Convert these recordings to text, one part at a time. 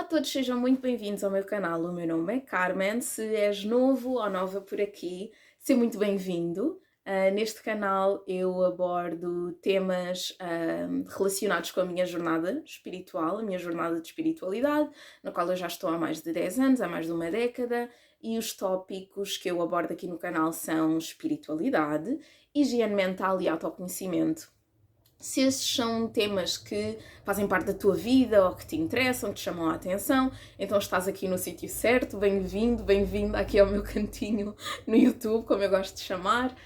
Olá a todos, sejam muito bem-vindos ao meu canal. O meu nome é Carmen. Se és novo ou nova por aqui, seja muito bem-vindo. Neste canal eu abordo temas relacionados com a minha jornada espiritual, a minha jornada de espiritualidade, na qual eu já estou há mais de 10 anos, há mais de uma década, e os tópicos que eu abordo aqui no canal são espiritualidade, higiene mental e autoconhecimento. Se estes são temas que fazem parte da tua vida ou que te interessam, que te chamam a atenção, então estás aqui no sítio certo. Bem-vindo, bem-vinda aqui ao meu cantinho no YouTube, como eu gosto de chamar.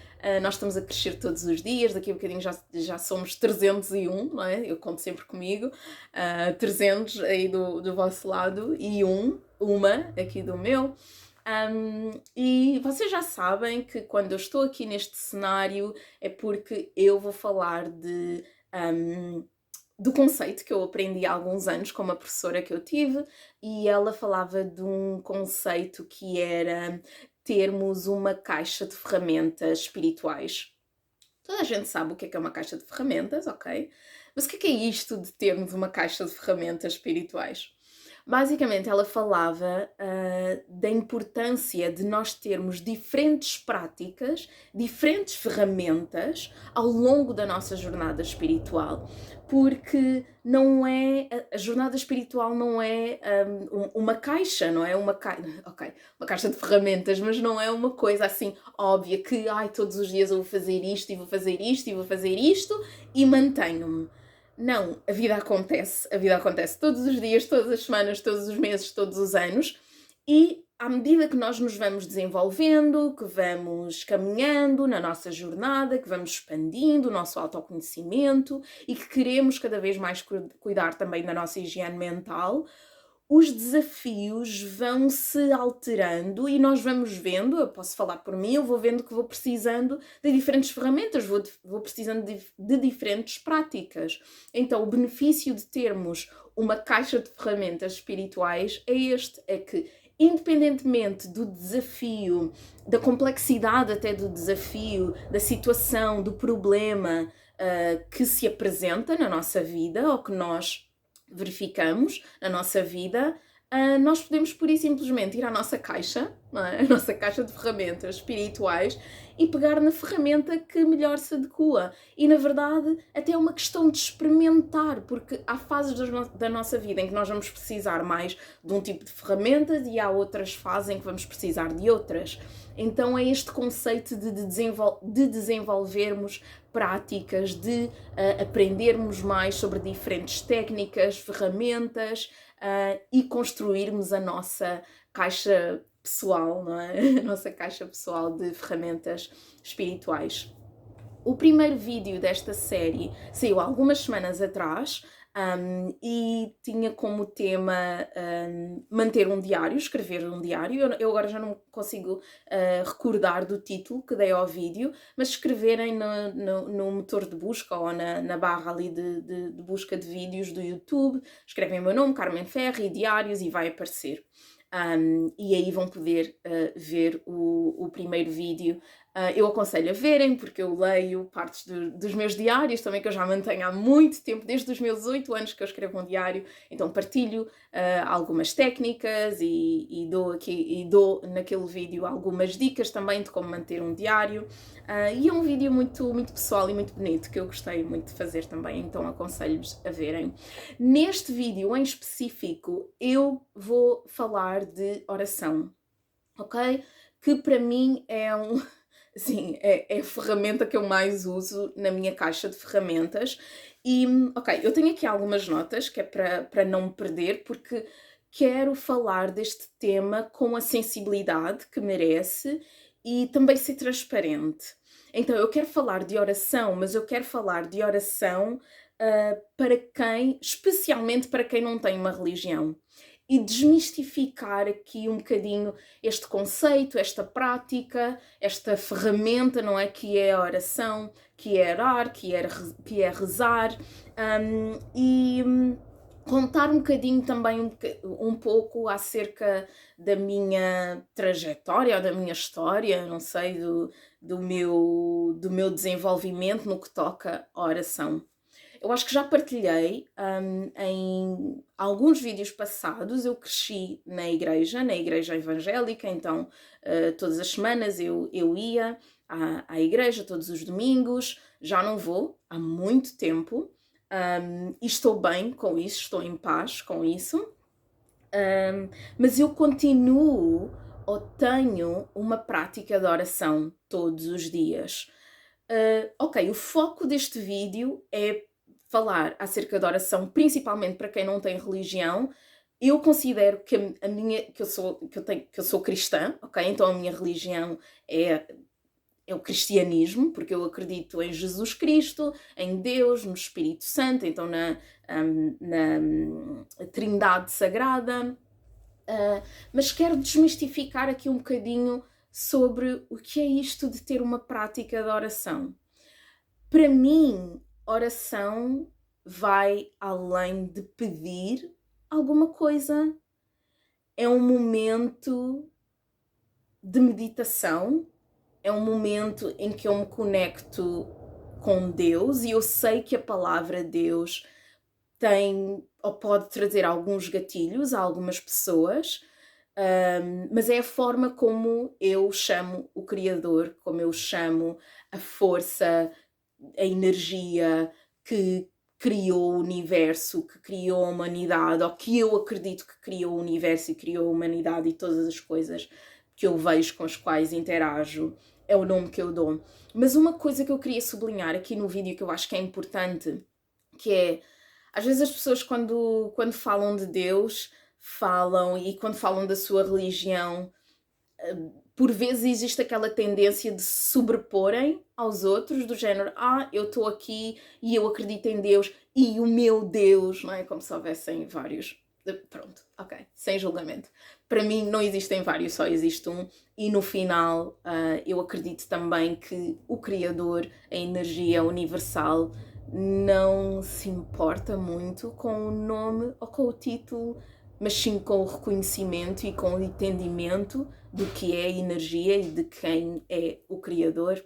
Nós estamos a crescer todos os dias, daqui a um bocadinho já somos 301, não é? Eu conto sempre comigo. 300 aí do vosso lado e uma aqui do meu. E vocês já sabem que quando eu estou aqui neste cenário é porque eu vou falar do conceito que eu aprendi há alguns anos com uma professora que eu tive, e ela falava de um conceito que era termos uma caixa de ferramentas espirituais. Toda a gente sabe o que é uma caixa de ferramentas, ok? Mas o que é isto de termos uma caixa de ferramentas espirituais? Basicamente, ela falava da importância de nós termos diferentes práticas, diferentes ferramentas ao longo da nossa jornada espiritual, porque não é a jornada espiritual não é uma caixa, não é uma caixa de ferramentas, mas não é uma coisa assim óbvia que todos os dias eu vou fazer isto e vou fazer isto e vou fazer isto e mantenho-me. Não, a vida acontece todos os dias, todas as semanas, todos os meses, todos os anos, e à medida que nós nos vamos desenvolvendo, que vamos caminhando na nossa jornada, que vamos expandindo o nosso autoconhecimento e que queremos cada vez mais cuidar também da nossa higiene mental, os desafios vão se alterando e nós vamos vendo, eu posso falar por mim, eu vou vendo que vou precisando de diferentes ferramentas, vou precisando de diferentes práticas. Então o benefício de termos uma caixa de ferramentas espirituais é este, é que independentemente do desafio, da complexidade até do desafio, da situação, do problema que se apresenta na nossa vida ou que nós verificamos na nossa vida, nós podemos pura e simplesmente ir à nossa caixa, não é? A nossa caixa de ferramentas espirituais, e pegar na ferramenta que melhor se adequa. E na verdade até é uma questão de experimentar, porque há fases da nossa vida em que nós vamos precisar mais de um tipo de ferramentas e há outras fases em que vamos precisar de outras. Então é este conceito de desenvolvermos práticas, de aprendermos mais sobre diferentes técnicas, ferramentas e construirmos a nossa caixa pessoal, não é? A nossa caixa pessoal de ferramentas espirituais. O primeiro vídeo desta série saiu há algumas semanas atrás e tinha como tema manter um diário, escrever um diário. Eu agora já não consigo recordar do título que dei ao vídeo, mas escreverem no motor de busca ou na barra ali de busca de vídeos do YouTube, escrevem o meu nome, Carmen Ferri, diários, e vai aparecer. E aí vão poder ver o primeiro vídeo. Eu aconselho a verem, porque eu leio partes dos meus diários também, que eu já mantenho há muito tempo, desde os meus 8 anos que eu escrevo um diário. Então partilho algumas técnicas e dou naquele vídeo algumas dicas também de como manter um diário. E é um vídeo muito, muito pessoal e muito bonito, que eu gostei muito de fazer também, então aconselho-vos a verem. Neste vídeo em específico eu vou falar de oração, ok? Que para mim é sim, é a ferramenta que eu mais uso na minha caixa de ferramentas. E, ok, eu tenho aqui algumas notas, que é para não me perder, porque quero falar deste tema com a sensibilidade que merece e também ser transparente. Então, eu quero falar de oração, mas eu quero falar de oração para quem, especialmente para quem não tem uma religião. E desmistificar aqui um bocadinho este conceito, esta prática, esta ferramenta, não é? Que é a oração, que é orar, que é rezar, e contar um bocadinho também um pouco acerca da minha trajetória ou da minha história, não sei, do meu desenvolvimento no que toca à oração. Eu acho que já partilhei em alguns vídeos passados. Eu cresci na igreja evangélica, então todas as semanas eu ia à igreja, todos os domingos. Já não vou há muito tempo e estou bem com isso, estou em paz com isso. Mas eu continuo ou tenho uma prática de oração todos os dias. Ok, o foco deste vídeo é falar acerca da oração, principalmente para quem não tem religião. Eu considero que eu sou cristã, ok? Então a minha religião é o cristianismo, porque eu acredito em Jesus Cristo, em Deus, no Espírito Santo, então na Trindade Sagrada. Mas quero desmistificar aqui um bocadinho sobre o que é isto de ter uma prática de oração. Para mim, oração vai além de pedir alguma coisa. É um momento de meditação, é um momento em que eu me conecto com Deus e eu sei que a palavra Deus tem ou pode trazer alguns gatilhos a algumas pessoas, mas é a forma como eu chamo o Criador, como eu chamo a força, a energia que criou o universo, que criou a humanidade, ou que eu acredito que criou o universo e criou a humanidade e todas as coisas que eu vejo, com as quais interajo, é o nome que eu dou. Mas uma coisa que eu queria sublinhar aqui no vídeo que eu acho que é importante, que é, às vezes as pessoas quando falam de Deus, quando falam da sua religião, por vezes existe aquela tendência de se sobreporem aos outros, do género, eu estou aqui e eu acredito em Deus e o meu Deus, não é? Como se houvessem vários. Pronto, ok, sem julgamento. Para mim não existem vários, só existe um. E no final eu acredito também que o Criador, a energia universal, não se importa muito com o nome ou com o título, mas sim com o reconhecimento e com o entendimento do que é a energia e de quem é o Criador.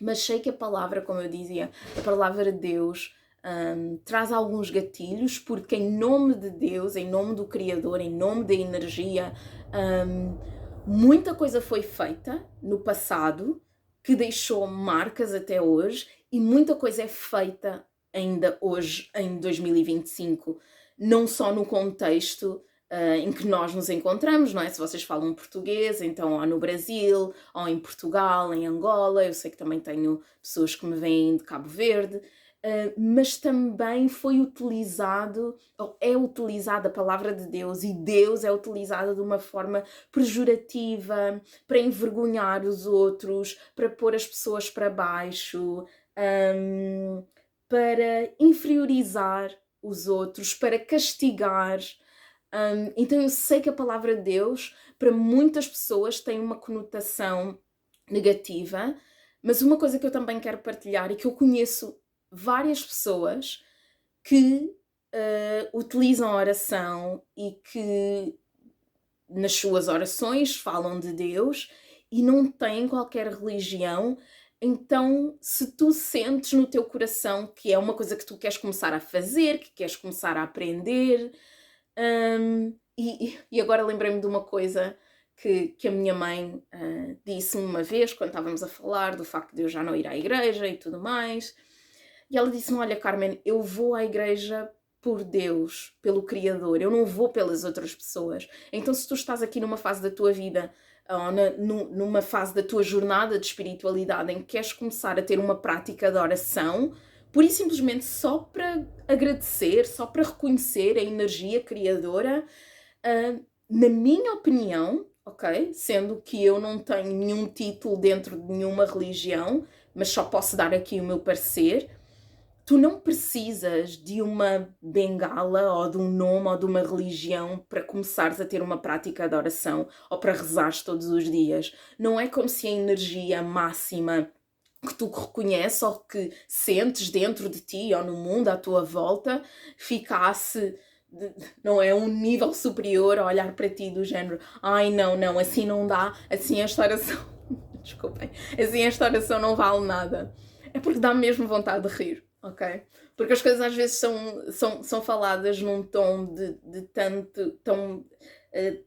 Mas sei que a palavra, como eu dizia, a palavra de Deus traz alguns gatilhos, porque em nome de Deus, em nome do Criador, em nome da energia, muita coisa foi feita no passado que deixou marcas até hoje e muita coisa é feita ainda hoje, em 2025, não só no contexto em que nós nos encontramos, não é? Se vocês falam português, então ou no Brasil, ou em Portugal, em Angola, eu sei que também tenho pessoas que me vêm de Cabo Verde, mas também foi utilizado, ou é utilizada a palavra de Deus, e Deus é utilizada de uma forma pejorativa, para envergonhar os outros, para pôr as pessoas para baixo, para inferiorizar os outros, para castigar. Então eu sei que a palavra de Deus, para muitas pessoas, tem uma conotação negativa, mas uma coisa que eu também quero partilhar e que eu conheço várias pessoas que utilizam a oração e que nas suas orações falam de Deus e não têm qualquer religião. Então, se tu sentes no teu coração que é uma coisa que tu queres começar a fazer, que queres começar a aprender, e agora lembrei-me de uma coisa que a minha mãe disse-me uma vez, quando estávamos a falar do facto de eu já não ir à igreja e tudo mais, e ela disse-me, olha Carmen, eu vou à igreja por Deus, pelo Criador, eu não vou pelas outras pessoas. Então se tu estás aqui numa fase da tua vida, ou numa fase da tua jornada de espiritualidade em que queres começar a ter uma prática de oração, pura e simplesmente só para agradecer, só para reconhecer a energia criadora, na minha opinião, ok? Sendo que eu não tenho nenhum título dentro de nenhuma religião, mas só posso dar aqui o meu parecer, tu não precisas de uma bengala ou de um nome ou de uma religião para começares a ter uma prática de oração ou para rezares todos os dias. Não é como se a energia máxima que tu reconheces ou que sentes dentro de ti ou no mundo à tua volta ficasse, não é, um nível superior a olhar para ti do género, ai não, assim não dá, assim esta oração desculpem, assim esta oração não vale nada. É porque dá mesmo vontade de rir. ok? Porque as coisas às vezes são faladas num tom de tanto,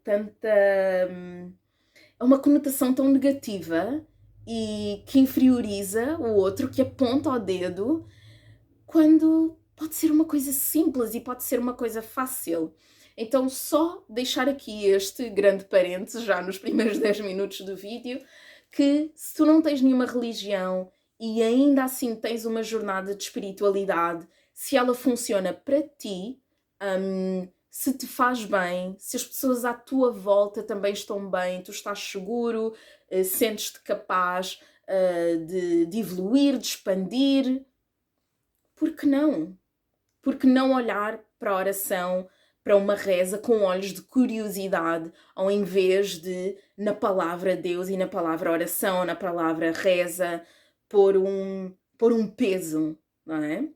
tanta, hum, é uma conotação tão negativa e que inferioriza o outro, que aponta ao dedo, quando pode ser uma coisa simples e pode ser uma coisa fácil. Então, só deixar aqui este grande parênteses, já nos primeiros 10 minutos do vídeo, que se tu não tens nenhuma religião e ainda assim tens uma jornada de espiritualidade, se ela funciona para ti, se te faz bem, se as pessoas à tua volta também estão bem, tu estás seguro, sentes-te capaz de evoluir, de expandir, por que não? Por que não olhar para a oração, para uma reza com olhos de curiosidade, ao invés de, na palavra Deus e na palavra oração, na palavra reza, pôr um peso, não é?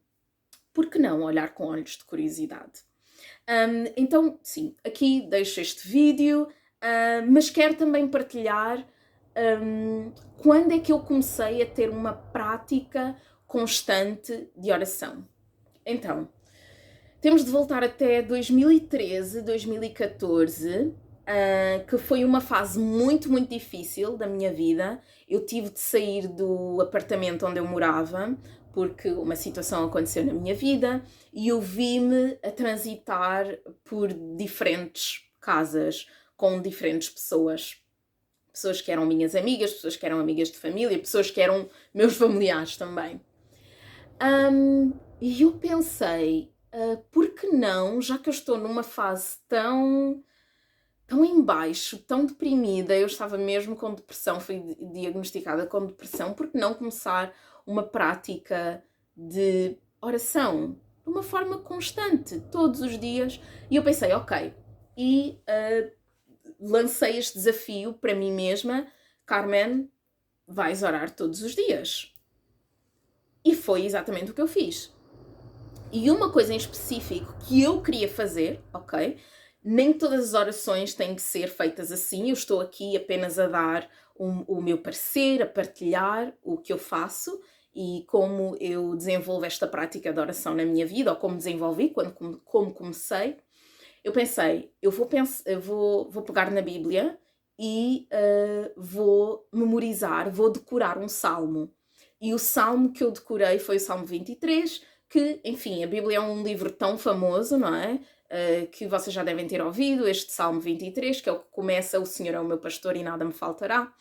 Por que não olhar com olhos de curiosidade? Então, sim, aqui deixo este vídeo, mas quero também partilhar quando é que eu comecei a ter uma prática constante de oração. Então, temos de voltar até 2013, 2014, que foi uma fase muito, muito difícil da minha vida. Eu tive de sair do apartamento onde eu morava, porque uma situação aconteceu na minha vida e eu vi-me a transitar por diferentes casas, com diferentes pessoas. Pessoas que eram minhas amigas, pessoas que eram amigas de família, pessoas que eram meus familiares também. E eu pensei, por que não, já que eu estou numa fase tão em baixo, tão deprimida, eu estava mesmo com depressão, fui diagnosticada com depressão, por que não começar uma prática de oração de uma forma constante, todos os dias? E eu pensei, ok, e lancei este desafio para mim mesma: Carmen, vais orar todos os dias. E foi exatamente o que eu fiz. E uma coisa em específico que eu queria fazer, ok? Nem todas as orações têm que ser feitas assim, eu estou aqui apenas a dar o meu parecer, a partilhar o que eu faço e como eu desenvolvo esta prática de oração na minha vida, ou como desenvolvi, como comecei. Eu pensei, eu vou pegar na Bíblia e vou memorizar, vou decorar um salmo. E o salmo que eu decorei foi o Salmo 23, que, enfim, a Bíblia é um livro tão famoso, não é? Que vocês já devem ter ouvido, este Salmo 23, que é o que começa: o Senhor é o meu pastor e nada me faltará.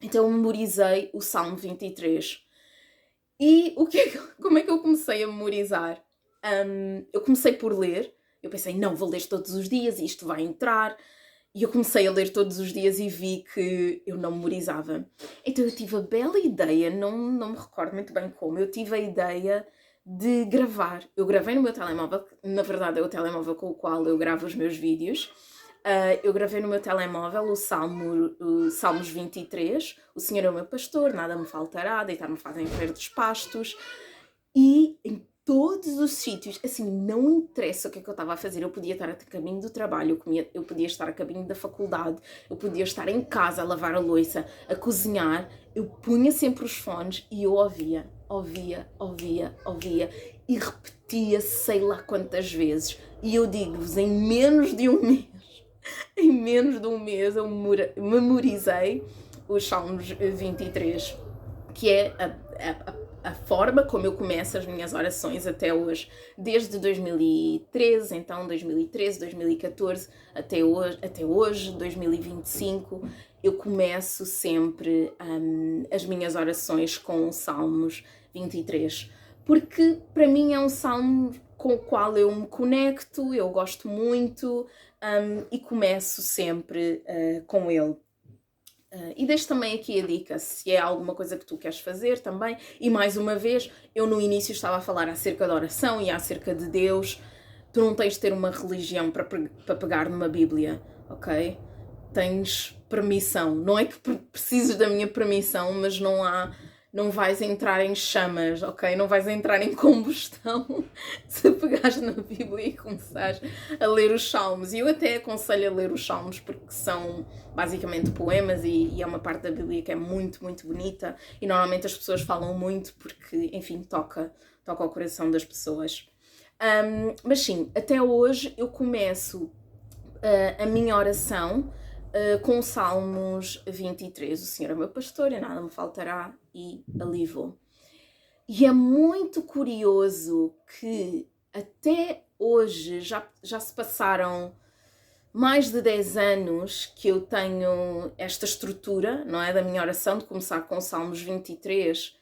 Então eu memorizei o Salmo 23. E como é que eu comecei a memorizar? Eu comecei por ler, eu pensei, não, vou ler todos os dias e isto vai entrar. E eu comecei a ler todos os dias e vi que eu não memorizava. Então eu tive a bela ideia, não me recordo muito bem como, eu tive a ideia de gravar. Eu gravei no meu telemóvel, na verdade é o telemóvel com o qual eu gravo os meus vídeos. Eu gravei no meu telemóvel o Salmos 23, o Senhor é o meu pastor, nada me faltará, deitar-me faz em verdes pastos. E em todos os sítios, assim, não interessa o que é que eu estava a fazer, eu podia estar a caminho do trabalho, eu podia estar a caminho da faculdade, eu podia estar em casa a lavar a louça, a cozinhar, eu punha sempre os fones e eu ouvia e repetia sei lá quantas vezes. E eu digo-vos, em menos de um mês eu memorizei os Salmos 23, que é a forma como eu começo as minhas orações até hoje, desde 2013, então 2013, 2014, até hoje 2025, eu começo sempre as minhas orações com o Salmos 23, porque para mim é um salmo com o qual eu me conecto, eu gosto muito, e começo sempre com ele. E deixo também aqui a dica, se é alguma coisa que tu queres fazer também. E mais uma vez, eu no início estava a falar acerca da oração e acerca de Deus. Tu não tens de ter uma religião para pegar numa Bíblia, ok? Tens permissão. Não é que precises da minha permissão, mas não há não vais entrar em chamas, ok? Não vais entrar em combustão se pegares na Bíblia e começares a ler os Salmos. E eu até aconselho a ler os Salmos porque são basicamente poemas e é uma parte da Bíblia que é muito, muito bonita e normalmente as pessoas falam muito porque, enfim, toca ao coração das pessoas. Mas sim, até hoje eu começo a minha oração com Salmos 23. O Senhor é meu pastor e nada me faltará, e ali vou. E é muito curioso que até hoje já se passaram mais de 10 anos que eu tenho esta estrutura, não é, da minha oração, de começar com Salmos 23,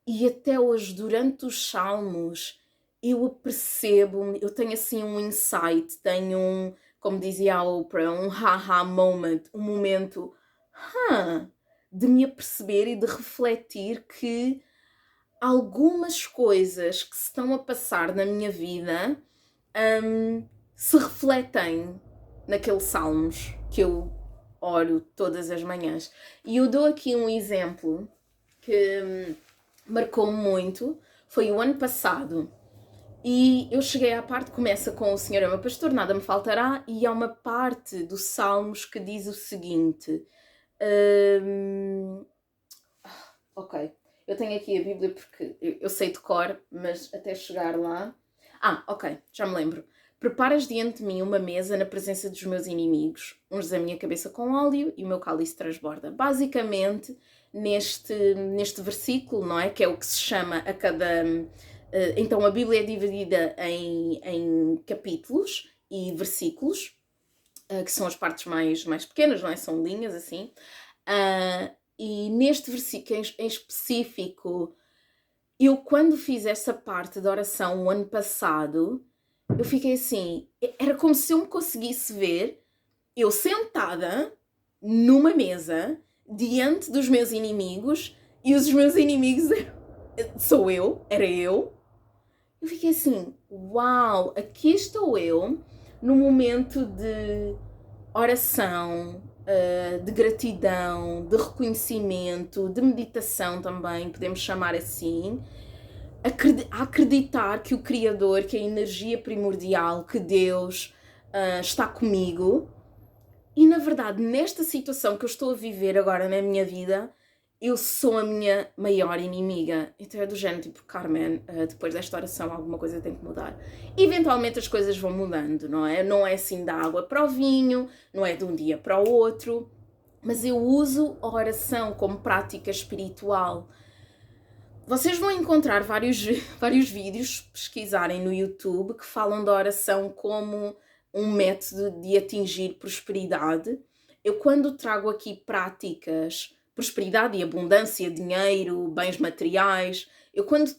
e até hoje, durante os Salmos, eu apercebo-me, eu tenho assim um insight, tenho como dizia a Oprah, um ha-ha moment, um momento de me aperceber e de refletir que algumas coisas que se estão a passar na minha vida se refletem naqueles salmos que eu oro todas as manhãs. E eu dou aqui um exemplo que marcou-me muito, foi o ano passado. E eu cheguei à parte que começa com o Senhor é meu pastor, nada me faltará, e há uma parte dos Salmos que diz o seguinte. Ok, eu tenho aqui a Bíblia porque eu sei de cor, mas até chegar lá... ok, já me lembro. Preparas diante de mim uma mesa na presença dos meus inimigos, unges a minha cabeça com óleo e o meu cálice transborda. Basicamente, neste versículo, não é? Que é o que se chama a cada... Então a Bíblia é dividida em capítulos e versículos, que são as partes mais pequenas, não é? São linhas assim. E neste versículo em específico, eu quando fiz essa parte da oração o ano passado, eu fiquei assim, era como se eu me conseguisse ver, eu sentada numa mesa, diante dos meus inimigos, e os meus inimigos era eu. Eu fiquei assim, uau, aqui estou eu, num momento de oração, de gratidão, de reconhecimento, de meditação também, podemos chamar assim, a acreditar que o Criador, que a energia primordial, que Deus está comigo. E na verdade, nesta situação que eu estou a viver agora na minha vida, eu sou a minha maior inimiga. Então é do género, tipo, Carmen, depois desta oração alguma coisa tem que mudar. Eventualmente as coisas vão mudando, não é? Não é assim da água para o vinho, não é de um dia para o outro, mas eu uso a oração como prática espiritual. Vocês vão encontrar vários vídeos, pesquisarem no YouTube, que falam da oração como um método de atingir prosperidade. Eu quando trago aqui práticas, prosperidade e abundância, dinheiro, bens materiais, eu quando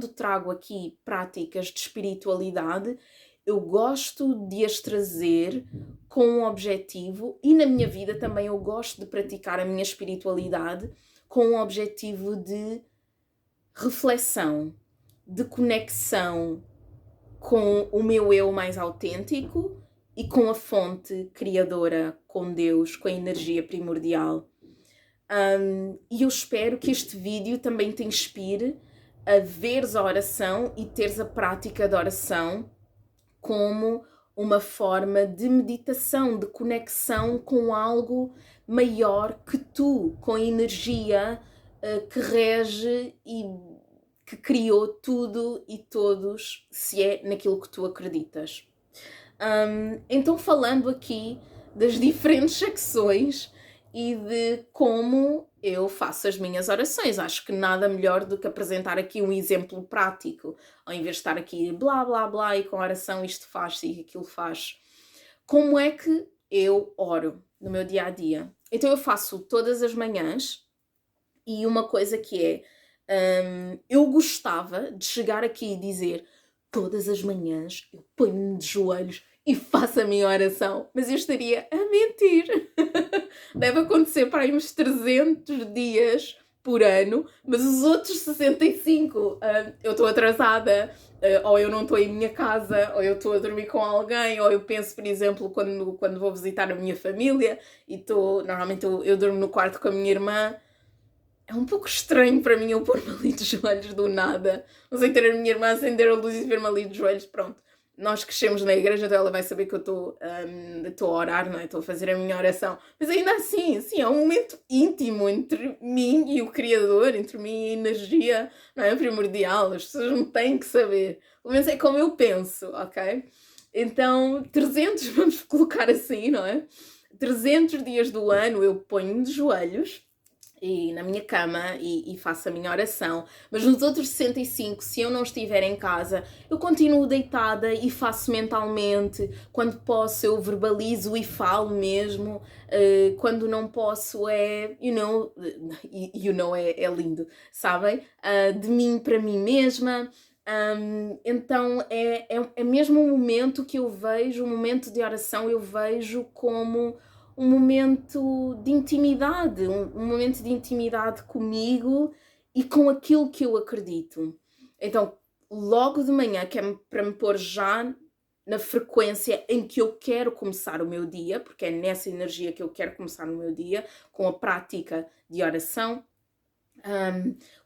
trago aqui práticas de espiritualidade, eu gosto de as trazer com um objetivo, e na minha vida também eu gosto de praticar a minha espiritualidade com um objetivo de reflexão, de conexão com o meu eu mais autêntico e com a fonte criadora, com Deus, com a energia primordial. E eu espero que este vídeo também te inspire a veres a oração e teres a prática da oração como uma forma de meditação, de conexão com algo maior que tu, com a energia que rege e que criou tudo e todos, se é naquilo que tu acreditas. Então, falando aqui das diferentes secções e de como eu faço as minhas orações, acho que nada melhor do que apresentar aqui um exemplo prático, ao invés de estar aqui blá blá blá e com a oração isto faz-se e aquilo faz. Como é que eu oro no meu dia a dia? Então eu faço todas as manhãs, e uma coisa que é, eu gostava de chegar aqui e dizer todas as manhãs eu ponho-me de joelhos e faço a minha oração, mas eu estaria a mentir. Deve acontecer para aí uns 300 dias por ano, mas os outros 65 eu estou atrasada, ou eu não estou em minha casa, ou eu estou a dormir com alguém, ou eu penso, por exemplo, quando vou visitar a minha família e normalmente eu durmo no quarto com a minha irmã. é um pouco estranho para mim eu pôr-me ali de joelhos do nada. Não sei, ter a minha irmã acender a luz e ver-me ali de joelhos, pronto. Nós crescemos na igreja, então ela vai saber que eu estou a orar, não é? Estou a fazer a minha oração. Mas ainda assim, é um momento íntimo entre mim e o Criador, entre mim e a energia, não é? Primordial. As pessoas não têm que saber. Pelo menos é como eu penso, ok? Então, 300, vamos colocar assim, não é? 300 dias do ano eu ponho-me de joelhos e na minha cama e faço a minha oração, mas nos outros 65, se eu não estiver em casa, eu continuo deitada e faço mentalmente. Quando posso eu verbalizo e falo mesmo, quando não posso é, é lindo, sabem? De mim para mim mesma. Então é mesmo um momento que eu vejo, um momento de oração, eu vejo como um momento de intimidade, um momento de intimidade comigo e com aquilo que eu acredito. Então, logo de manhã, que é para me pôr já na frequência em que eu quero começar o meu dia, porque é nessa energia que eu quero começar o meu dia, com a prática de oração.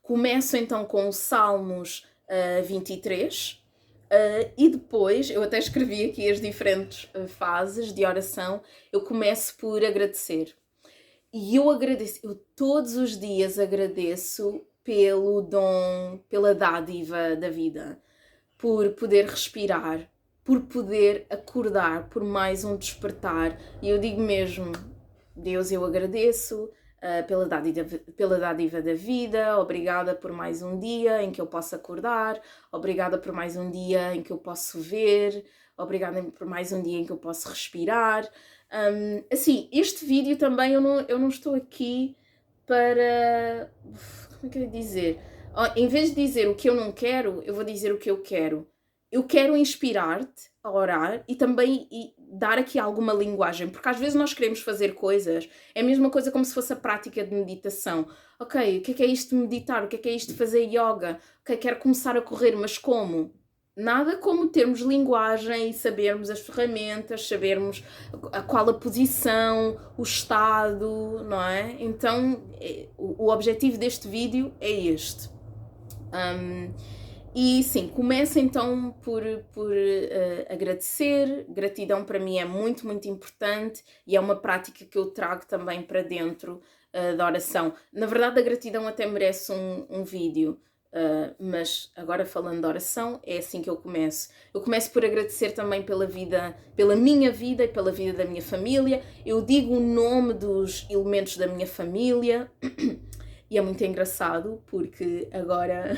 Começo então com os Salmos 23, e depois, eu até escrevi aqui as diferentes fases de oração. Eu começo por agradecer. E eu agradeço, eu todos os dias agradeço pelo dom, pela dádiva da vida, por poder respirar, por poder acordar, por mais um despertar. E eu digo mesmo, Deus, eu agradeço pela dádiva da vida, obrigada por mais um dia em que eu posso acordar, obrigada por mais um dia em que eu posso ver, obrigada por mais um dia em que eu posso respirar. Assim, este vídeo também eu não estou aqui para... Como é que eu ia dizer? Em vez de dizer o que eu não quero, eu vou dizer o que eu quero. Eu quero inspirar-te a orar e também dar aqui alguma linguagem, porque às vezes nós queremos fazer coisas, é a mesma coisa como se fosse a prática de meditação. Ok, o que é isto de meditar? O que é isto de fazer yoga? Ok, quero começar a correr, mas como? Nada como termos linguagem e sabermos as ferramentas, sabermos qual a posição, o estado, não é? Então, o objetivo deste vídeo é este. E sim, começo então por agradecer. Gratidão para mim é muito, muito importante e é uma prática que eu trago também para dentro da oração. Na verdade, a gratidão até merece um vídeo, mas agora falando de oração, é assim que eu começo. Eu começo por agradecer também pela vida, pela minha vida e pela vida da minha família. Eu digo o nome dos elementos da minha família e é muito engraçado porque agora...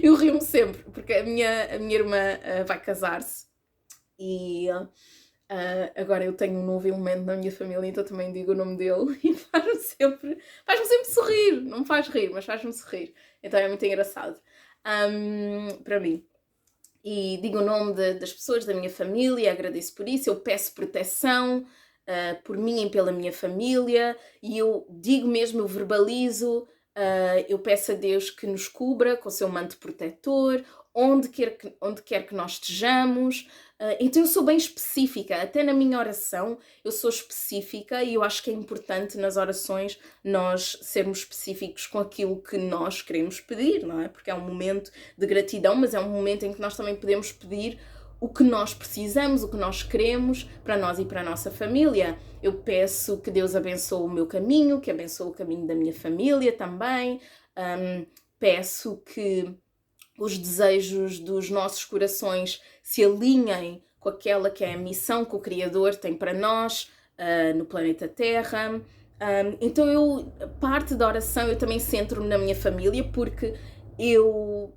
Eu rio-me sempre, porque a minha irmã vai casar-se e agora eu tenho um novo elemento na minha família, então também digo o nome dele e faz-me sempre sorrir. Não me faz rir, mas faz-me sorrir. Então é muito engraçado para mim. E digo o nome das pessoas da minha família, agradeço por isso, eu peço proteção por mim e pela minha família e eu digo mesmo, eu verbalizo. Eu peço a Deus que nos cubra com o seu manto protetor, onde quer que nós estejamos. Então eu sou bem específica, até na minha oração eu sou específica e eu acho que é importante nas orações nós sermos específicos com aquilo que nós queremos pedir, não é? Porque é um momento de gratidão, mas é um momento em que nós também podemos pedir o que nós precisamos, o que nós queremos para nós e para a nossa família. Eu peço que Deus abençoe o meu caminho, que abençoe o caminho da minha família também. Peço que os desejos dos nossos corações se alinhem com aquela que é a missão que o Criador tem para nós no planeta Terra. Então parte da oração eu também centro-me na minha família, porque eu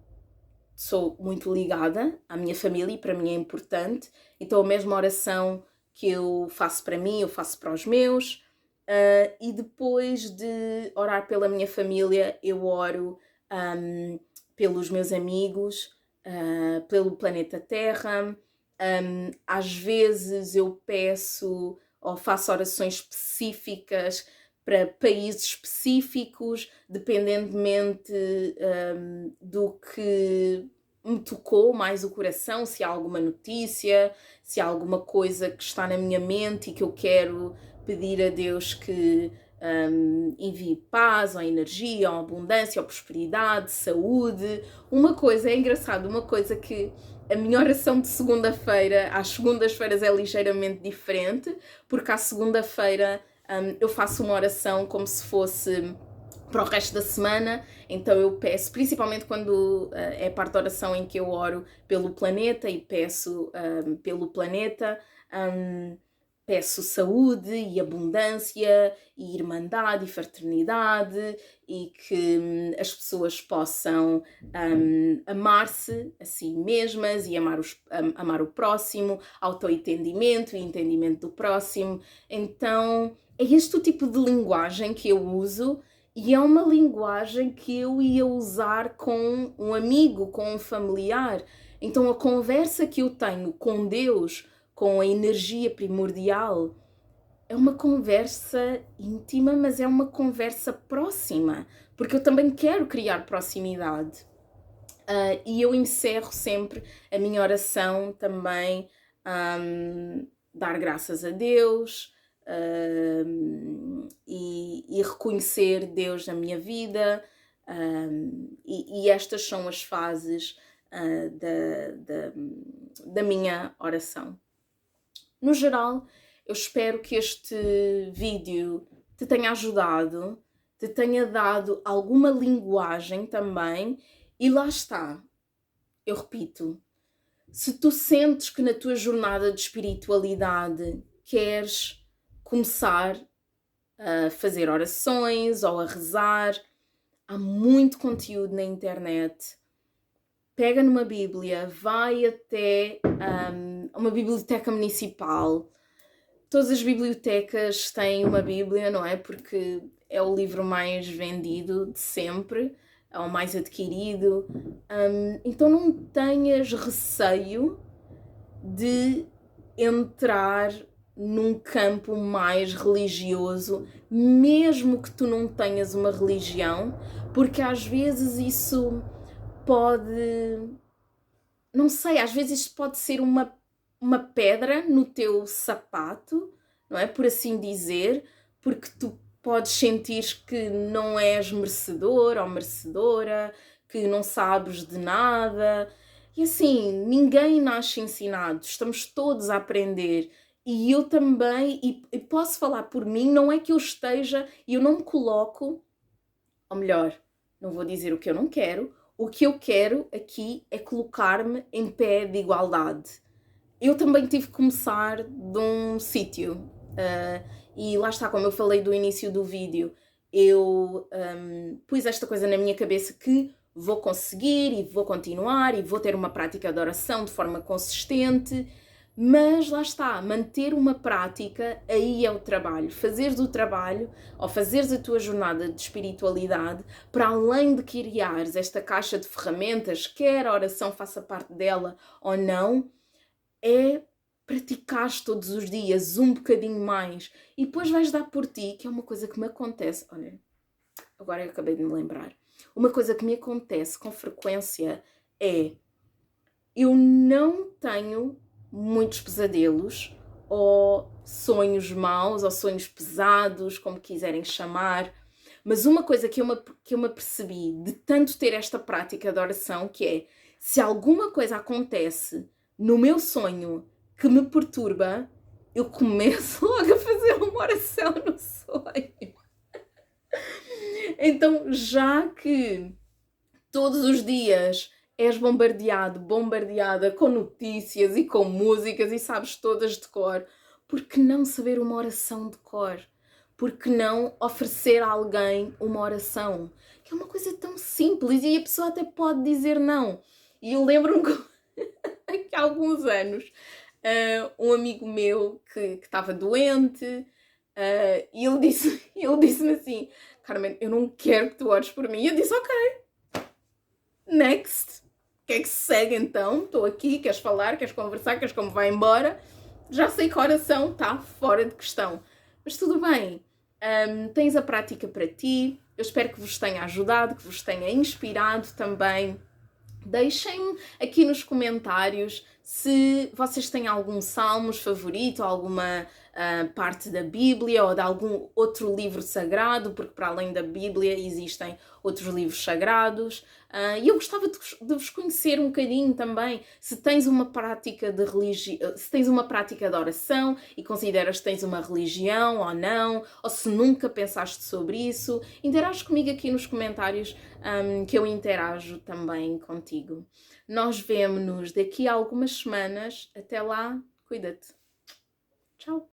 sou muito ligada à minha família e para mim é importante. Então a mesma oração que eu faço para mim, eu faço para os meus. E depois de orar pela minha família, eu oro pelos meus amigos, pelo planeta Terra. Às vezes eu peço ou faço orações específicas para países específicos, dependentemente do que me tocou mais o coração, se há alguma notícia, se há alguma coisa que está na minha mente e que eu quero pedir a Deus que envie paz, ou energia, ou abundância, ou prosperidade, saúde. Uma coisa, é engraçado, uma coisa que a minha oração de segunda-feira, às segundas-feiras é ligeiramente diferente, porque à segunda-feira eu faço uma oração como se fosse para o resto da semana, então eu peço, principalmente quando é a parte da oração em que eu oro pelo planeta e peço pelo planeta, peço saúde e abundância e irmandade e fraternidade e que as pessoas possam amar-se a si mesmas e amar o próximo, autoentendimento e entendimento do próximo. Então é este o tipo de linguagem que eu uso. E é uma linguagem que eu ia usar com um amigo, com um familiar. Então a conversa que eu tenho com Deus, com a energia primordial, é uma conversa íntima, mas é uma conversa próxima, porque eu também quero criar proximidade. E eu encerro sempre a minha oração também, dar graças a Deus, e reconhecer Deus na minha vida, e estas são as fases da minha oração. No geral, eu espero que este vídeo te tenha ajudado, te tenha dado alguma linguagem também, e lá está, eu repito, se tu sentes que na tua jornada de espiritualidade queres começar a fazer orações ou a rezar, há muito conteúdo na internet. Pega numa Bíblia, vai até uma biblioteca municipal. Todas as bibliotecas têm uma Bíblia, não é? Porque é o livro mais vendido de sempre, é o mais adquirido. Então não tenhas receio de entrar num campo mais religioso, mesmo que tu não tenhas uma religião, porque às vezes isso pode, não sei, às vezes isto pode ser uma pedra no teu sapato, não é? Por assim dizer, porque tu podes sentir que não és merecedor ou merecedora, que não sabes de nada. E assim, ninguém nasce ensinado, estamos todos a aprender. E eu também, e posso falar por mim, não é que eu esteja, e eu não me coloco, ou melhor, não vou dizer o que eu não quero, o que eu quero aqui é colocar-me em pé de igualdade. Eu também tive que começar de um sítio, e lá está, como eu falei do início do vídeo, eu pus esta coisa na minha cabeça que vou conseguir e vou continuar e vou ter uma prática de oração de forma consistente, mas lá está, manter uma prática, aí é o trabalho. Fazeres o trabalho, ou fazeres a tua jornada de espiritualidade, para além de criares esta caixa de ferramentas, quer a oração faça parte dela ou não, é praticares todos os dias um bocadinho mais e depois vais dar por ti, que é uma coisa que me acontece. Olha, agora eu acabei de me lembrar. Uma coisa que me acontece com frequência é eu não tenho muitos pesadelos ou sonhos maus ou sonhos pesados, como quiserem chamar, mas uma coisa que eu me apercebi de tanto ter esta prática de oração, que é, se alguma coisa acontece no meu sonho que me perturba, eu começo logo a fazer uma oração no sonho. Então, já que todos os dias és bombardeada com notícias e com músicas e sabes todas de cor, por que não saber uma oração de cor? Por que não oferecer a alguém uma oração? Que é uma coisa tão simples e a pessoa até pode dizer não. E eu lembro-me que há alguns anos um amigo meu que estava doente, e ele disse-me assim: Carmen, eu não quero que tu ores por mim. E eu disse: ok, next. O que é que se segue então? Estou aqui, queres falar, queres conversar, queres que eu me vá embora? Já sei que a oração está fora de questão. Mas tudo bem, tens a prática para ti. Eu espero que vos tenha ajudado, que vos tenha inspirado também. Deixem aqui nos comentários se vocês têm algum salmos favorito, alguma parte da Bíblia ou de algum outro livro sagrado, porque para além da Bíblia existem outros livros sagrados. E eu gostava de vos conhecer um bocadinho também, se tens uma prática de se tens uma prática de oração e consideras que tens uma religião ou não, ou se nunca pensaste sobre isso, interage comigo aqui nos comentários, que eu interajo também contigo. Nós vemo-nos daqui a algumas semanas. Até lá, cuida-te. Tchau!